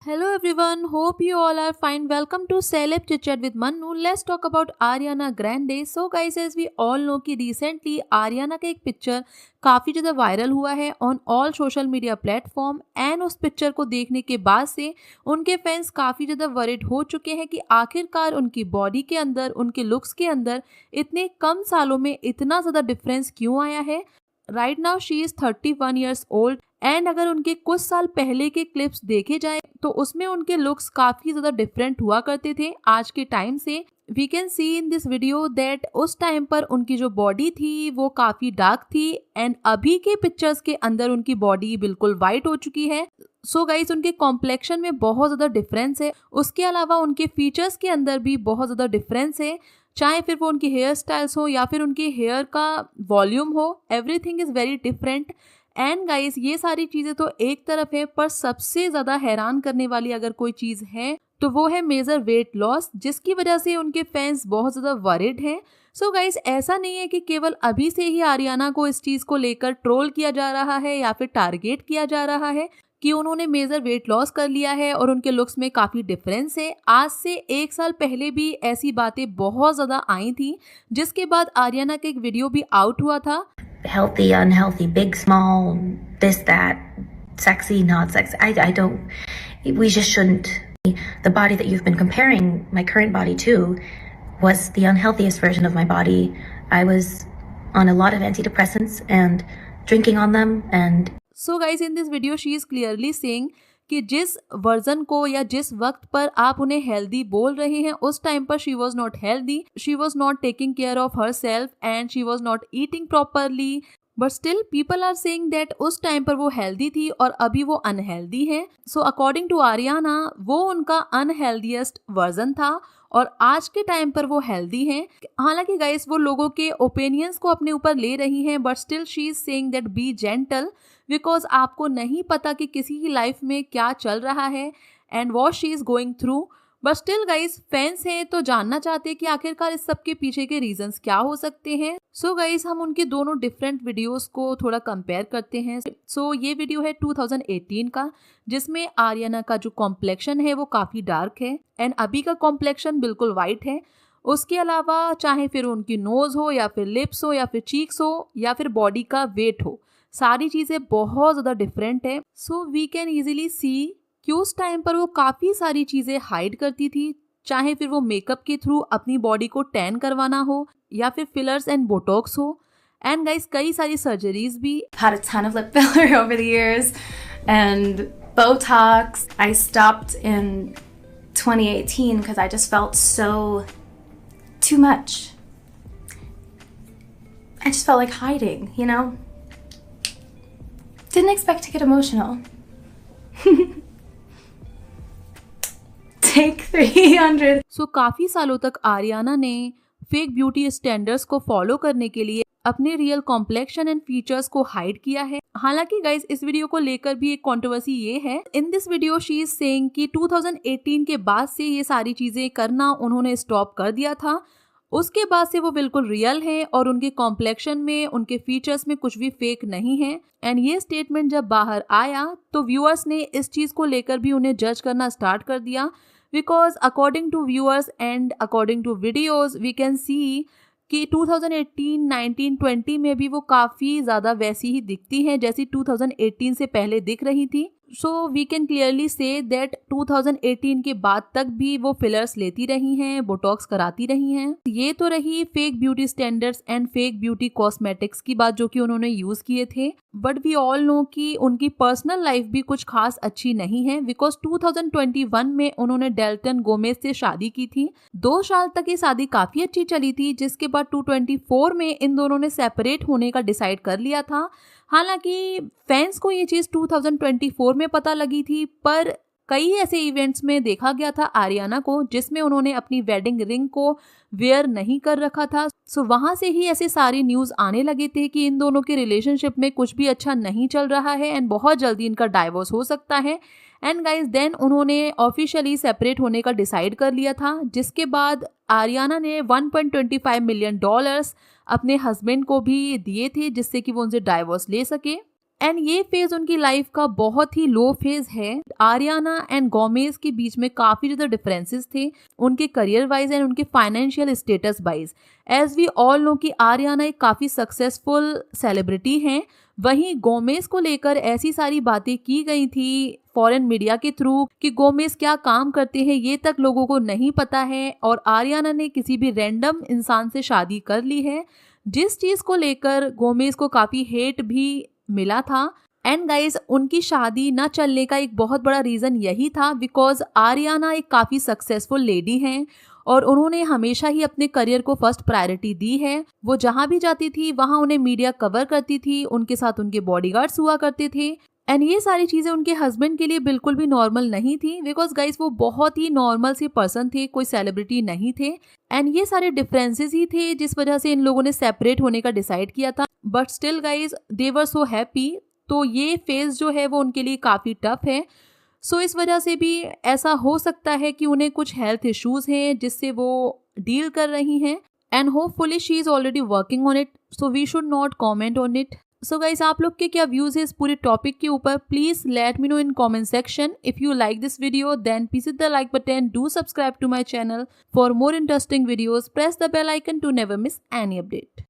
Hello everyone, hope you all are fine. Welcome to Celeb Chit Chat with Manu. Let's talk about Ariana Grande. So guys, as we all know कि recently Ariana का एक picture काफ़ी ज़्यादा viral हुआ है on all social media platform and उस picture को देखने के बाद से उनके फैंस काफ़ी ज़्यादा वरिड हो चुके हैं कि आखिरकार उनकी बॉडी के अंदर, उनके लुक्स के अंदर इतने कम सालों में इतना ज़्यादा डिफरेंस क्यों आया है। Right now she is 31 years old and अगर उनके कुछ साल पहले के क्लिप्स देखे जाए तो उसमें उनके लुक्स काफ़ी ज़्यादा डिफरेंट हुआ करते थे आज के टाइम से। We can see in this video that उस टाइम पर उनकी जो बॉडी थी वो काफ़ी डार्क थी एंड अभी के पिक्चर्स के अंदर उनकी बॉडी बिल्कुल वाइट हो चुकी है। सो गाइस, उनके कॉम्प्लेक्शन में बहुत ज़्यादा डिफरेंस है। उसके अलावा उनके फीचर्स के अंदर भी बहुत ज़्यादा डिफरेंस है, चाहे फिर वो उनके हेयर स्टाइल्स हो या फिर उनके हेयर का वॉल्यूम हो, everything is very different. And guys, ये सारी चीज़ें तो एक तरफ है, पर सबसे ज़्यादा हैरान करने वाली अगर कोई चीज़ है तो वो है मेजर वेट लॉस, जिसकी वजह से उनके फैंस बहुत ज़्यादा वरिड हैं। सो गाइस, ऐसा नहीं है कि केवल अभी से ही आरियाना को इस चीज़ को लेकर ट्रोल किया जा रहा है या फिर टारगेट किया जा रहा है कि उन्होंने मेजर वेट लॉस कर लिया है और उनके लुक्स में काफ़ी डिफरेंस है। आज से 1 साल पहले भी ऐसी बातें बहुत ज़्यादा आई थी, जिसके बाद आरियाना का एक वीडियो भी आउट हुआ था। Healthy, unhealthy, big, small, this, that, sexy, not sexy. I don't, we just shouldn't. The body that you've been comparing my current body to was the unhealthiest version of my body. I was on a lot of antidepressants and drinking on them and so guys, in this video she is clearly saying कि जिस version को या जिस वक्त पर आप उन्हें healthy बोल रहे हैं उस टाइम पर she was not healthy, she was not taking care of herself and she was not eating properly. But still people are saying that उस टाइम पर वो हेल्दी थी और अभी वो अनहेल्दी है। सो अकॉर्डिंग टू आरियाना, वो उनका अनहेल्दीएस्ट वर्जन था और आज के टाइम पर वो हेल्दी हैं। हालांकि गाइस, वो लोगों के ओपिनियंस को अपने ऊपर ले रही हैं, but still she is saying that B gentle, because आपको नहीं पता कि किसी की लाइफ में क्या चल रहा है and what she is going through. But still guys, fans हैं तो जानना चाहते हैं कि आखिरकार इस सब के पीछे के रीजंस क्या हो सकते हैं। सो गाइस, हम उनके दोनों डिफरेंट वीडियोस को थोड़ा कंपेयर करते हैं। सो ये वीडियो है 2018 का, जिसमें आरियाना का जो कॉम्प्लेक्शन है वो काफ़ी डार्क है एंड अभी का कॉम्प्लेक्शन बिल्कुल वाइट है। उसके अलावा चाहे फिर उनकी नोज़ हो या फिर लिप्स हो या फिर चीक्स हो या फिर बॉडी का वेट हो, सारी चीज़ें बहुत ज़्यादा डिफरेंट है। सो वी कैन ईजिली सी कि उस टाइम पर वो काफ़ी सारी चीज़ें हाइड करती थी, चाहे फिर वो मेकअप के थ्रू अपनी बॉडी को टैन करवाना हो या फिर फिलर्स एंड बोटॉक्स हो। एंड गाइस, कई सारी सर्जरीज भी। Had a ton of lip filler over the years and Botox. I stopped in 2018 because I just felt so too much. I just felt like hiding, you know? Didn't expect to get emotional. Take 300. सो काफ़ी सालों तक Ariana ने fake beauty standards को follow करने के लिए अपने real complexion and features को हाइड किया है। हालांकि गाइस, इस वीडियो को लेकर भी एक कंट्रोवर्सी ये है, इन this video she is saying कि 2018 के बाद से ये सारी चीज़ें करना उन्होंने स्टॉप कर दिया था। उसके बाद से वो बिल्कुल रियल है और उनके कॉम्प्लेक्शन में, उनके फीचर्स में कुछ भी फेक नहीं है। एंड ये स्टेटमेंट जब बाहर आया तो व्यूअर्स ने इस चीज़ को लेकर भी उन्हें जज करना स्टार्ट कर दिया, because according to viewers and according to videos we can see कि 2018, 19, 20 में भी वो काफ़ी ज़्यादा वैसी ही दिखती हैं जैसी 2018 से पहले दिख रही थी। So we can clearly see that 2018 के बाद तक भी वो फिलर्स लेती रही हैं, बोटॉक्स कराती रही हैं। ये तो रही fake beauty standards and fake beauty cosmetics की बात जो कि उन्होंने यूज़ किए थे। बट वी ऑल नो कि उनकी पर्सनल लाइफ भी कुछ खास अच्छी नहीं है, बिकॉज 2021 में उन्होंने डेल्टन गोमेज से शादी की थी। 2 साल तक ये शादी काफ़ी अच्छी चली थी, जिसके बाद 2024 में इन दोनों ने सेपरेट होने का डिसाइड कर लिया था। हालांकि फैंस को ये चीज़ 2024 में पता लगी थी, पर कई ऐसे इवेंट्स में देखा गया था आरियाना को जिसमें उन्होंने अपनी वेडिंग रिंग को वेयर नहीं कर रखा था। सो वहाँ से ही ऐसे सारी न्यूज़ आने लगे थे कि इन दोनों के रिलेशनशिप में कुछ भी अच्छा नहीं चल रहा है एंड बहुत जल्दी इनका डाइवोर्स हो सकता है। एंड गाइज, देन उन्होंने ऑफिशियली सेपरेट होने का डिसाइड कर लिया था, जिसके बाद आरियाना ने $1.25 मिलियन अपने हस्बैंड को भी दिए थे जिससे कि वो उनसे डाइवोर्स ले सके। एंड ये फेज उनकी लाइफ का बहुत ही लो फेज है। आरियाना एंड गोमेज के बीच में काफी ज्यादा डिफरेंसेस थे उनके करियर वाइज एंड उनके financial status wise. As we all know कि आरियाना एक काफी सक्सेसफुल सेलिब्रिटी हैं, वहीं गोमेज को लेकर ऐसी सारी बातें की गई थी फॉरेन मीडिया के थ्रू कि गोमेज क्या काम करते हैं ये तक लोगों को नहीं पता है, और आरियाना ने किसी भी रैंडम इंसान से शादी कर ली है, जिस चीज को लेकर गोमेज को काफी हेट भी मिला था। एंड गाइज उनकी शादी न चलने का एक बहुत बड़ा रीजन यही था बिकॉज आरियाना एक काफी सक्सेसफुल लेडी हैं और उन्होंने हमेशा ही अपने करियर को फर्स्ट प्रायोरिटी दी है। वो जहां भी जाती थी वहां उन्हें मीडिया कवर करती थी, उनके साथ उनके बॉडीगार्ड्स हुआ करते थे एंड ये सारी चीजें उनके हस्बैंड के लिए बिल्कुल भी नॉर्मल नहीं थी बिकॉज गाइज वो बहुत ही नॉर्मल से पर्सन थे, कोई सेलिब्रिटी नहीं थे। एंड ये सारे डिफरेंसेस ही थे जिस वजह से इन लोगों ने सेपरेट होने का डिसाइड किया था, but still guys they were so happy. तो ये फेज जो है वो उनके लिए काफी टफ है। सो इस वजह से भी ऐसा हो सकता है कि उन्हें कुछ हेल्थ इश्यूज हैं जिससे वो डील कर रही हैं and hopefully she is already working on it, so we should not comment on it. So guys आप लोग के क्या व्यूज है इस पूरे टॉपिक के ऊपर, please let me know in comment section. If you like this video then please hit the like button, do subscribe to my channel for more interesting videos, press the bell icon to never miss any update.